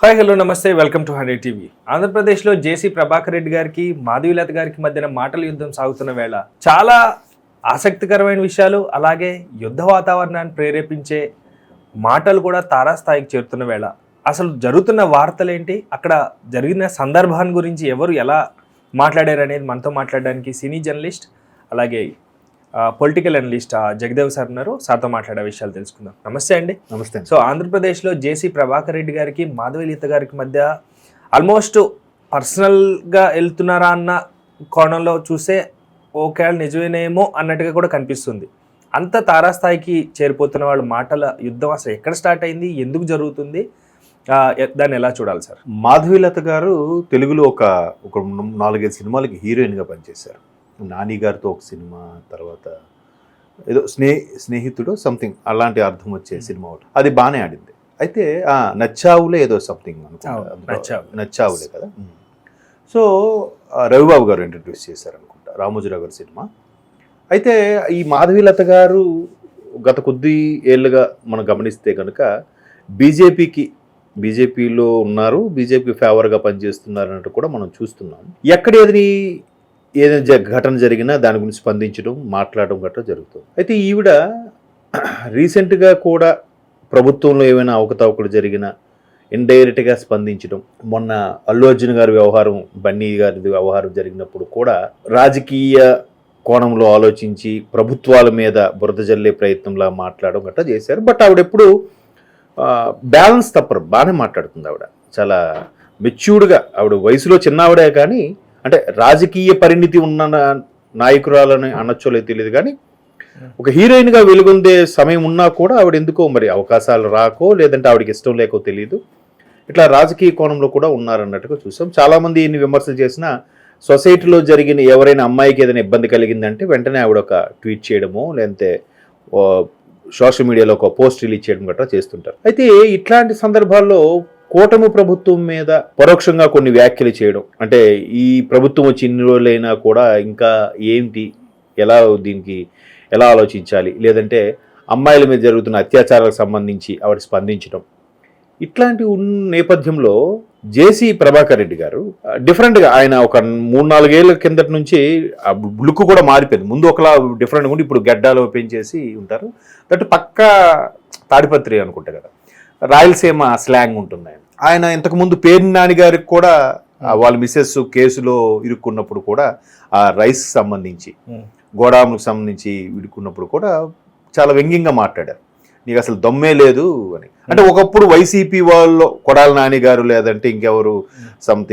Hi hello నమస్తే welcome to 100 TV. ఆంధ్రప్రదేశ్లో జేసీ ప్రభాకర్ రెడ్డి గారికి మాధవీలత గారికి మధ్యన మాటల యుద్ధం సాగుతున్న వేళ చాలా ఆసక్తికరమైన విషయాలు అలాగే యుద్ధ వాతావరణాన్ని ప్రేరేపించే మాటలు కూడా తారాస్థాయికి చేరుతున్న వేళ అసలు జరుగుతున్న వార్తలేంటి, అక్కడ జరిగిన సందర్భాన్ని గురించి ఎవరు ఎలా మాట్లాడారు అనేది మనతో మాట్లాడడానికి సినీ జర్నలిస్ట్ అలాగే పొలిటికల్ అనలిస్ట్ జగదేవ్ సార్ ఉన్నారు. సార్తో మాట్లాడే విషయాలు తెలుసుకుందాం. నమస్తే అండి. నమస్తే. సో ఆంధ్రప్రదేశ్లో జేసీ ప్రభాకర్ రెడ్డి గారికి మాధవీలత గారికి మధ్య ఆల్మోస్ట్ పర్సనల్గా వెళ్తున్నారా అన్న కోణంలో చూస్తే ఓకే నిజమేనేమో అన్నట్టుగా కూడా కనిపిస్తుంది. అంత తారాస్థాయికి చేరిపోతున్న వాళ్ళ మాటల యుద్ధం అసలు ఎక్కడ స్టార్ట్ అయింది, ఎందుకు జరుగుతుంది, దాన్ని ఎలా చూడాలి సార్? మాధవీలత గారు తెలుగులో ఒక 4-5 సినిమాలకి హీరోయిన్గా పనిచేశారు. నాని గారితో ఒక సినిమా, తర్వాత ఏదో స్నేహితుడు సంథింగ్ అలాంటి అర్థం వచ్చే సినిమా ఒకటి, అది బాగానే ఆడింది. అయితే నచ్చావులే ఏదో సంథింగ్ అనుకుంటా, నచ్చావులే కదా. సో రవిబాబు గారు ఇంట్రడ్యూస్ చేశారు అనుకుంటా, రామోజీరావు గారి సినిమా. అయితే ఈ మాధవీలత గారు గత కొద్ది ఏళ్ళుగా మనం గమనిస్తే కనుక బీజేపీలో ఉన్నారు, బీజేపీ ఫేవర్గా పనిచేస్తున్నారు అన్నట్టు కూడా మనం చూస్తున్నాం. ఏదైనా ఘటన జరిగినా దాని గురించి స్పందించడం, మాట్లాడడం గట్రా జరుగుతుంది. అయితే ఈవిడ రీసెంట్గా కూడా ప్రభుత్వంలో ఏమైనా అవకతవకలు జరిగినా ఇండైరెక్ట్గా స్పందించడం, మొన్న అల్లు అర్జున్ గారి వ్యవహారం, బన్నీ గారి వ్యవహారం జరిగినప్పుడు కూడా రాజకీయ కోణంలో ఆలోచించి ప్రభుత్వాల మీద బురద జల్లే ప్రయత్నంలా మాట్లాడడం గట్రా చేశారు. బట్ ఆవిడెప్పుడు బ్యాలెన్స్ తప్పరు, బాగానే మాట్లాడుతుంది. ఆవిడ చాలా మెచ్యూర్డ్గా, ఆవిడ వయసులో చిన్నవిడే కానీ అంటే రాజకీయ పరిణితి ఉన్న నాయకురాలని అనొచ్చో తెలియదు కానీ ఒక హీరోయిన్గా వెలుగొందే సమయం ఉన్నా కూడా ఆవిడ ఎందుకో మరి అవకాశాలు రాకో లేదంటే ఆవిడకి ఇష్టం లేకో తెలియదు, ఇట్లా రాజకీయ కోణంలో కూడా ఉన్నారన్నట్టుగా చూసాం. చాలామంది ఇన్ని విమర్శలు చేసినా సొసైటీలో జరిగిన ఎవరైనా అమ్మాయికి ఏదైనా ఇబ్బంది కలిగిందంటే వెంటనే ఆవిడ ఒక ట్వీట్ చేయడమో లేదంటే సోషల్ మీడియాలో ఒక పోస్ట్ రిలీజ్ చేయడం గట్రా చేస్తుంటారు. అయితే ఇట్లాంటి సందర్భాల్లో కూటమి ప్రభుత్వం మీద పరోక్షంగా కొన్ని వ్యాఖ్యలు చేయడం, అంటే ఈ ప్రభుత్వం వచ్చి ఇన్ని రోజులైనా కూడా ఇంకా ఏంటి, దీనికి ఎలా ఆలోచించాలి, లేదంటే అమ్మాయిల మీద జరుగుతున్న అత్యాచారాలకు సంబంధించి ఆవిడ స్పందించడం, ఇట్లాంటి నేపథ్యంలో జేసీ ప్రభాకర్ రెడ్డి గారు డిఫరెంట్గా ఆయన ఒక 3-4 ఏళ్ళ కిందటి నుంచి లుక్ కూడా మారిపోయింది. ముందు ఒకలా డిఫరెంట్గా ఉండి ఇప్పుడు గడ్డాలు ఓపెన్ చేసి ఉంటారు. దట్ పక్కా తాడిపత్రి అనుకుంటా కదా, రాయలసీమ స్లాంగ్ ఉంటుంది. ఆయన ఇంతకుముందు పేర్ని నాని గారికి కూడా వాళ్ళ మిసెస్ కేసులో ఇరుక్కున్నప్పుడు కూడా ఆ రైస్ సంబంధించి గోడాములకు సంబంధించి ఇరుక్కున్నప్పుడు కూడా చాలా వ్యంగ్యంగా మాట్లాడారు. నీకు అసలు దమ్మే లేదు అని. అంటే ఒకప్పుడు వైసీపీ వాళ్ళు కొడాల నాని గారు లేదంటే ఇంకెవరు సమ్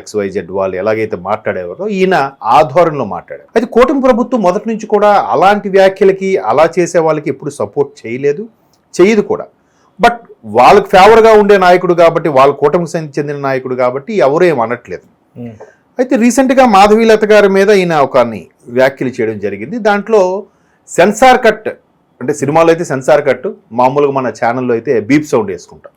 XYZ వాళ్ళు ఎలాగైతే మాట్లాడేవారో ఈయన ఆ ధోరణిలో మాట్లాడారు. అయితే కూటమి ప్రభుత్వం మొదటి నుంచి కూడా అలాంటి వ్యాఖ్యలకి అలా చేసే వాళ్ళకి ఎప్పుడు సపోర్ట్ చేయదు కూడా. బట్ వాళ్ళకి ఫేవర్గా ఉండే నాయకుడు కాబట్టి, వాళ్ళ కూటమికి చెందిన నాయకుడు కాబట్టి ఎవరు ఏం అనట్లేదు. అయితే రీసెంట్గా మాధవీలత గారి మీద ఈయన ఒక వ్యాఖ్యలు చేయడం జరిగింది. దాంట్లో సెన్సార్ కట్, అంటే సినిమాలో అయితే సెన్సార్ కట్, మామూలుగా మన ఛానల్లో అయితే బీప్ సౌండ్ వేసుకుంటాం.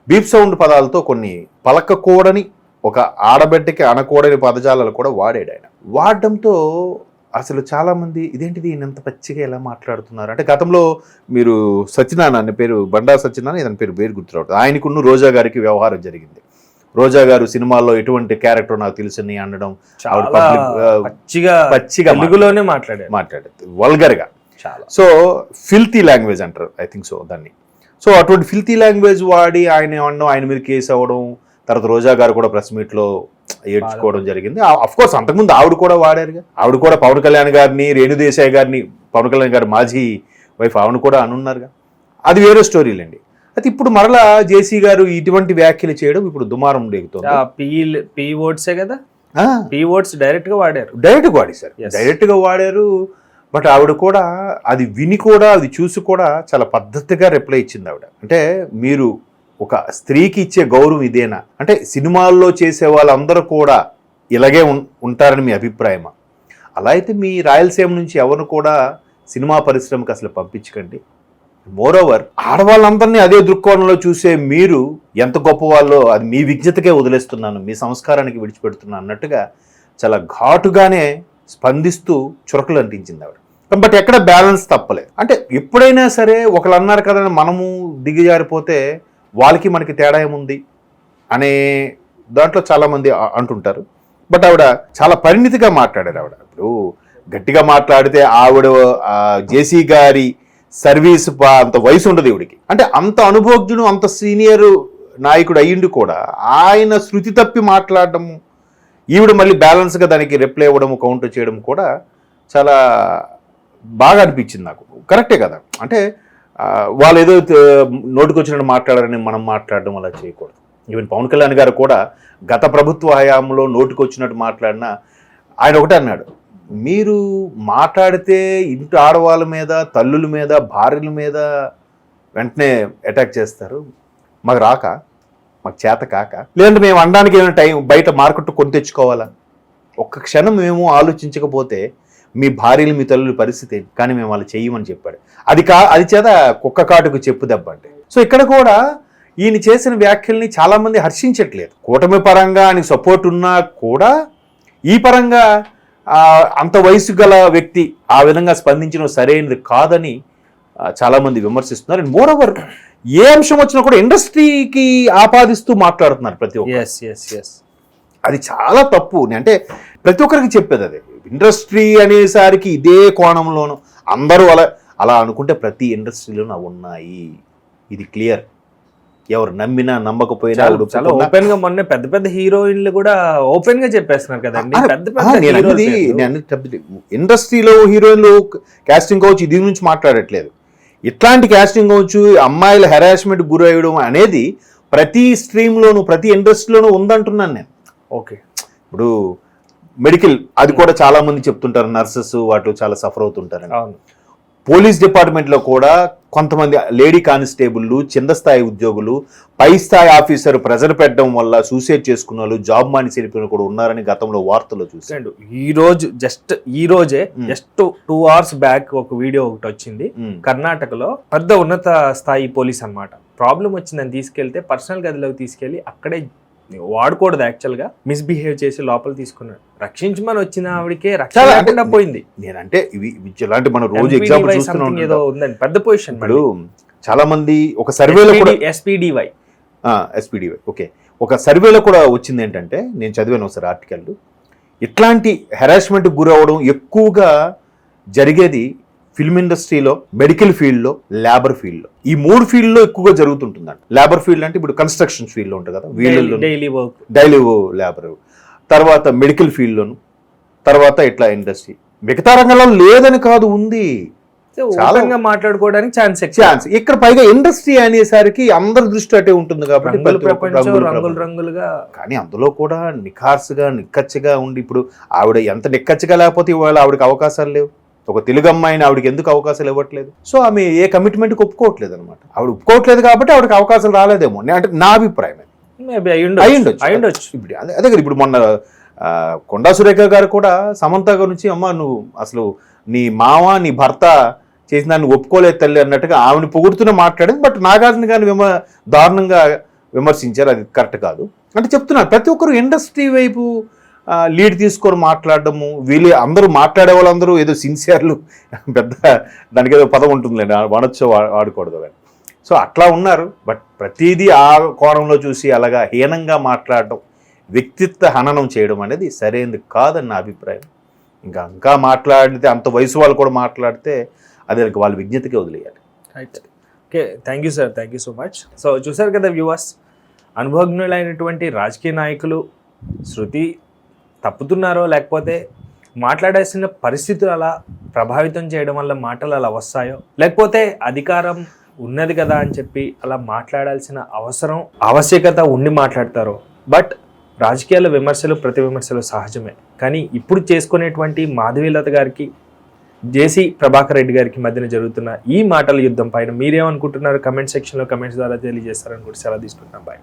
బీప్ సౌండ్ పదాలతో కొన్ని పలకకూడని, ఒక ఆడబిడ్డకి అనకూడని పదజాలాలు కూడా వాడాడు. ఆయన వాడడంతో అసలు చాలామంది ఇదేంటిది ఇంత పచ్చిగా ఎలా మాట్లాడుతున్నారు అంటే, గతంలో మీరు సత్యనారాయణ అనే పేరు, బండా సత్యనారాయణ ఇతని పేరు గుర్తురావట్లేదు, ఆయనకున్న రోజా గారికి వ్యవహారం జరిగింది. రోజా గారు సినిమాల్లో ఎటువంటి క్యారెక్టర్ నాకు తెలుసని అనడం, పచ్చిగా తెలుగులోనే మాట్లాడేది వల్గర్గా చాలా. సో ఫిల్తీ లాంగ్వేజ్ అంటారు, ఐ థింక్ సో దాన్ని. సో అటువంటి ఫిల్తీ లాంగ్వేజ్ వాడి ఆయన అనడం, ఆయన మీద కేసు అవ్వడం, తర్వాత రోజా గారు కూడా ప్రెస్ మీట్లో ఏడ్చుకోవడం జరిగింది. అఫ్కోర్స్ అంతకుముందు ఆవిడ కూడా వాడారుగా, ఆవిడ కూడా పవన్ కళ్యాణ్ గారిని, రేణుదేశాయ్ గారిని, పవన్ కళ్యాణ్ గారి మాజీ వైఫ్ ఆవిడ కూడా అనున్నారుగా, అది వేరే స్టోరీలండి. అయితే ఇప్పుడు మరలా జేసీ గారు ఇటువంటి వ్యాఖ్యలు చేయడం ఇప్పుడు దుమారం రేగుతుంది. డైరెక్ట్గా వాడారు. బట్ ఆవిడ కూడా అది విని కూడా, అది చూసి కూడా చాలా పద్ధతిగా రిప్లై ఇచ్చింది ఆవిడ. అంటే మీరు ఒక స్త్రీకి ఇచ్చే గౌరవం ఇదేనా? అంటే సినిమాల్లో చేసే వాళ్ళందరూ కూడా ఇలాగే ఉంటారని మీ అభిప్రాయమా? అలా అయితే మీ రాయలసీమ నుంచి ఎవరిని కూడా సినిమా పరిశ్రమకు అసలు పంపించకండి. మోరోవర్ ఆడవాళ్ళందరినీ అదే దృక్కోణంలో చూసే మీరు ఎంత గొప్పవాళ్ళో అది మీ విజ్ఞతకే వదిలేస్తున్నాను, మీ సంస్కారానికి విడిచిపెడుతున్నాను అన్నట్టుగా చాలా ఘాటుగానే స్పందిస్తూ చురకలు అంటించింది ఆవిడ. బట్ ఎక్కడ బ్యాలెన్స్ తప్పలేదు. అంటే ఎప్పుడైనా సరే ఒకళ్ళు అన్నారు కదా మనము దిగజారిపోతే వాళ్ళకి మనకి తేడా ఏముంది, అనే దాంట్లో చాలామంది అంటుంటారు. బట్ ఆవిడ చాలా పరిణితిగా మాట్లాడారు. ఆవిడ ఇప్పుడు గట్టిగా మాట్లాడితే ఆవిడ జేసీ గారి సర్వీస్ అంత వయసు ఉండదు ఈవిడికి. అంటే అంత అనుభవజ్ఞుడు, అంత సీనియర్ నాయకుడు అయ్యిండు కూడా ఆయన శృతి తప్పి మాట్లాడటము, ఈవిడ మళ్ళీ బ్యాలెన్స్గా దానికి రిప్లై ఇవ్వడము, కౌంటర్ చేయడం కూడా చాలా బాగా అనిపించింది నాకు. కరెక్టే కదా, అంటే వాళ్ళు ఏదో నోటికి వచ్చినట్టు మాట్లాడారని మనం మాట్లాడడం అలా చేయకూడదు. ఈవెన్ పవన్ కళ్యాణ్ గారు కూడా గత ప్రభుత్వ హయాంలో నోటికి వచ్చినట్టు మాట్లాడినా ఆయన ఒకటే అన్నాడు, మీరు మాట్లాడితే ఇంటి ఆడవాళ్ళ మీద, తల్లుల మీద, భార్యల మీద వెంటనే అటాక్ చేస్తారు, మాకు రాక, మాకు చేత కాక, లేదంటే మేము అనడానికి ఏమైనా టైం బయట మార్కెట్ కొని తెచ్చుకోవాలా, ఒక్క క్షణం మేము ఆలోచించకపోతే మీ భార్యలు, మీ తల్లుల పరిస్థితి, కానీ మేము వాళ్ళు చెయ్యమని చెప్పాడు. అది చేత కుక్క కాటుకు చెప్పు దెబ్బ అంటే. సో ఇక్కడ కూడా ఈయన చేసిన వ్యాఖ్యల్ని చాలామంది హర్షించట్లేదు. కూటమి పరంగా ఆయనకు సపోర్ట్ ఉన్నా కూడా ఈ పరంగా అంత వయసు గల వ్యక్తి ఆ విధంగా స్పందించడం సరైనది కాదని చాలామంది విమర్శిస్తున్నారు. అండ్ మోర్ ఓవర్ ఏ అంశం వచ్చినా కూడా ఇండస్ట్రీకి ఆపాదిస్తూ మాట్లాడుతున్నారు ప్రతి ఒక్కరు. అది చాలా తప్పు. అంటే ప్రతి ఒక్కరికి చెప్పేది అదే, ఇండస్ట్రీ అనేసరికి ఇదే కోణంలోనూ అందరూ అలా అనుకుంటే ప్రతి ఇండస్ట్రీలోనూ అవి ఉన్నాయి. ఇది క్లియర్. ఎవరు నమ్మినా నమ్మకపోయినా చాలా ఓపెన్ గా మొన్న పెద్ద పెద్ద హీరోయిన్లు కూడా ఓపెన్ గా చెప్పేస్తున్నారు కదండి. ఇండస్ట్రీలో హీరోయిన్లు కాస్టింగ్ కౌచ్ ఇది నుంచి మాట్లాడట్లేదు. ఇట్లాంటి కాస్టింగ్ కౌచ్, అమ్మాయిల హెరాస్మెంట్ గురయ్యడం అనేది ప్రతి స్ట్రీమ్లోను, ప్రతి ఇండస్ట్రీలోనూ ఉందంటున్నాను నేను. ఓకే, ఇప్పుడు మెడికల్ అది కూడా చాలా మంది చెప్తుంటారు, నర్సెస్ వాటిలో చాలా సఫర్ అవుతుంటారు. పోలీస్ డిపార్ట్మెంట్లో కూడా కొంతమంది లేడీ కానిస్టేబుల్లు, కింద స్థాయి ఉద్యోగులు, పై స్థాయి ఆఫీసర్ ప్రెజర్ పెట్టడం వల్ల సూసైడ్ చేసుకున్న వాళ్ళు, జాబ్ మానేసి వెళ్ళిపోయిన కూడా ఉన్నారని గతంలో వార్తలు చూసాడు. ఈ రోజే 2 hours బ్యాక్ ఒక వీడియో ఒకటి వచ్చింది. కర్ణాటకలో పెద్ద ఉన్నత స్థాయి పోలీస్ అన్నమాట, ప్రాబ్లం వచ్చిందని తీసుకెళ్తే పర్సనల్ గదిలోకి తీసుకెళ్లి అక్కడే వాడకూడదు, యాక్చువల్ గా మిస్బిహేవ్ చేసి లోపల తీసుకున్నాడు. రక్షించమని వచ్చిన ఆవిడకే రక్షణ పోయింది. నేనంటే ఇవి ఇలాంటి మనం రోజు ఎగ్జాంపుల్ చూస్తున్నాం. ఏదో ఉందండి పెద్ద పొజిషన్. ఇప్పుడు చాలా మంది ఒక సర్వేలో కూడా ఎస్పీడీవై ఓకే, ఒక సర్వేలో కూడా వచ్చింది ఏంటంటే, నేను చదివాను ఒకసారి ఆర్టికల్, ఇట్లాంటి హెరాస్మెంట్ గురవడం ఎక్కువగా జరిగేది ఫిల్మ్ ఇండస్ట్రీలో, మెడికల్ ఫీల్డ్లో, లేబర్ ఫీల్డ్లో. ఈ 3 ఫీల్డ్లో ఎక్కువగా జరుగుతుంటుందంట. లేబర్ ఫీల్డ్ అంటే ఇప్పుడు కన్స్ట్రక్షన్ ఫీల్డ్లో ఉంటుంది కదా, వీళ్ళలో డైలీ లేబర్, తర్వాత మెడికల్ ఫీల్డ్లోను, తర్వాత ఇట్లా ఇండస్ట్రీ. మిగతా రంగంలో లేదని కాదు, ఉంది, చాలా మాట్లాడుకోవడానికి ఛాన్స్. ఇక్కడ పైగా ఇండస్ట్రీ అనేసరికి అందరి దృష్టి అటే ఉంటుంది కాబట్టి రంగులుగా. కానీ అందులో కూడా నిఖార్సుగా, నిక్కచ్చిగా ఉండి, ఇప్పుడు ఆవిడ ఎంత నిక్కచ్చిగా లేకపోతే ఇవాళ ఆవిడకి అవకాశాలు లేవు. ఒక తెలుగు అమ్మాయిని ఆవిడకి ఎందుకు అవకాశాలు ఇవ్వట్లేదు? సో ఆమె ఏ కమిట్మెంట్కి ఒప్పుకోవట్లేదు అనమాట. ఆవిడ ఒప్పుకోవట్లేదు కాబట్టి ఆవిడకి అవకాశాలు రాలేదేమో అంటే నా అభిప్రాయం. అయ్యుండొచ్చు. ఇప్పుడు అదే కదా, ఇప్పుడు మొన్న కొండా సురేఖ గారు కూడా సమంత గురించి, అమ్మ నువ్వు అసలు నీ మామ, నీ భర్త చేసిన దాన్ని ఒప్పుకోలేదు తల్లి అన్నట్టుగా ఆవిడని పొగుడుతూనే మాట్లాడింది. బట్ నాగార్జున గారిని దారుణంగా విమర్శించారు, అది కరెక్ట్ కాదు అంటే చెప్తున్నారు. ప్రతి ఒక్కరు ఇండస్ట్రీ వైపు లీడ్ తీసుకొని మాట్లాడడము, వీళ్ళు అందరూ మాట్లాడే వాళ్ళందరూ ఏదో సిన్సియర్లు, పెద్ద దానికి ఏదో పదం ఉంటుందిలేండి, వాడొచ్చో వాడకూడదు కానీ. సో అట్లా ఉన్నారు. బట్ ప్రతిదీ ఆ కోణంలో చూసి అలాగా హీనంగా మాట్లాడడం, వ్యక్తిత్వ హననం చేయడం అనేది సరైనది కాదని నా అభిప్రాయం. ఇంకా మాట్లాడితే, అంత వయసు వాళ్ళు కూడా మాట్లాడితే అది వాళ్ళ విజ్ఞతకే వదిలేయాలి. Right. Okay, thank you sir, thank you so much. So చూసారు కదా వ్యూవర్స్, అనుభవజ్ఞులైనటువంటి రాజకీయ నాయకులు శృతి తప్పుతున్నారో, లేకపోతే మాట్లాడాల్సిన పరిస్థితులు అలా ప్రభావితం చేయడం వల్ల మాటలు అలా వస్తాయో, లేకపోతే అధికారం ఉన్నది కదా అని చెప్పి అలా మాట్లాడాల్సిన ఆవశ్యకత ఉండి మాట్లాడతారో. బట్ రాజకీయాల విమర్శలు, ప్రతి విమర్శలు సహజమే. కానీ ఇప్పుడు చేసుకునేటువంటి మాధవీలత గారికి, జేసీ ప్రభాకర్ రెడ్డి గారికి మధ్యన జరుగుతున్న ఈ మాటల యుద్ధం పైన మీరేమనుకుంటున్నారు? కమెంట్ సెక్షన్లో కమెంట్స్ ద్వారా తెలియజేస్తారని కూడా సెలవు తీసుకుంటున్నాం. బాయ్.